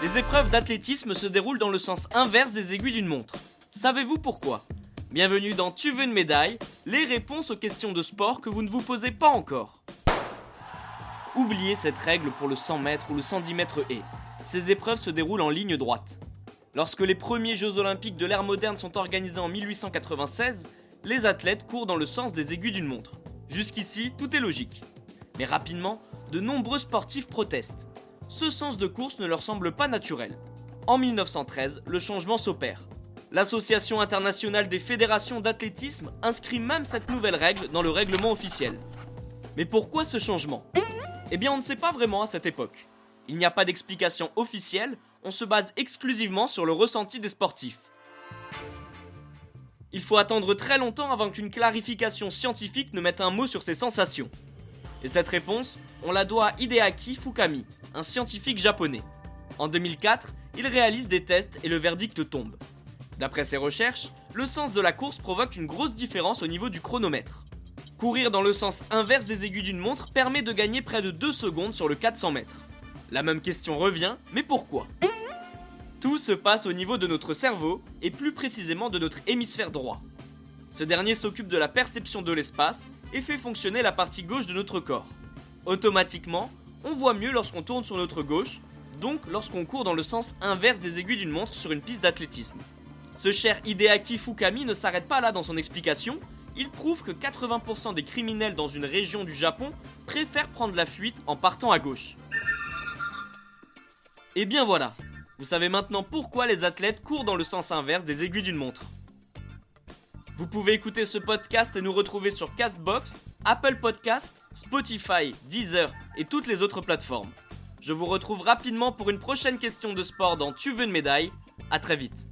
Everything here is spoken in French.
Les épreuves d'athlétisme se déroulent dans le sens inverse des aiguilles d'une montre. Savez-vous pourquoi ? Bienvenue dans Tu veux une médaille, les réponses aux questions de sport que vous ne vous posez pas encore. Oubliez cette règle pour le 100 mètres ou le 110 mètres haies. Ces épreuves se déroulent en ligne droite. Lorsque les premiers Jeux Olympiques de l'ère moderne sont organisés en 1896, les athlètes courent dans le sens des aiguilles d'une montre. Jusqu'ici, tout est logique. Mais rapidement, de nombreux sportifs protestent. Ce sens de course ne leur semble pas naturel. En 1913, le changement s'opère. L'Association internationale des fédérations d'athlétisme inscrit même cette nouvelle règle dans le règlement officiel. Mais pourquoi ce changement ? Eh bien, on ne sait pas vraiment à cette époque. Il n'y a pas d'explication officielle, on se base exclusivement sur le ressenti des sportifs. Il faut attendre très longtemps avant qu'une clarification scientifique ne mette un mot sur ces sensations. Et cette réponse, on la doit à Hideaki Fukami, un scientifique japonais. En 2004, il réalise des tests et le verdict tombe. D'après ses recherches, le sens de la course provoque une grosse différence au niveau du chronomètre. Courir dans le sens inverse des aiguilles d'une montre permet de gagner près de 2 secondes sur le 400 mètres. La même question revient, mais pourquoi ? Tout se passe au niveau de notre cerveau, et plus précisément de notre hémisphère droit. Ce dernier s'occupe de la perception de l'espace et fait fonctionner la partie gauche de notre corps. Automatiquement, on voit mieux lorsqu'on tourne sur notre gauche, donc lorsqu'on court dans le sens inverse des aiguilles d'une montre sur une piste d'athlétisme. Ce cher Hideaki Fukami ne s'arrête pas là dans son explication, il prouve que 80% des criminels dans une région du Japon préfèrent prendre la fuite en partant à gauche. Et bien voilà, vous savez maintenant pourquoi les athlètes courent dans le sens inverse des aiguilles d'une montre. Vous pouvez écouter ce podcast et nous retrouver sur Castbox, Apple Podcasts, Spotify, Deezer et toutes les autres plateformes. Je vous retrouve rapidement pour une prochaine question de sport dans Tu veux une médaille. À très vite.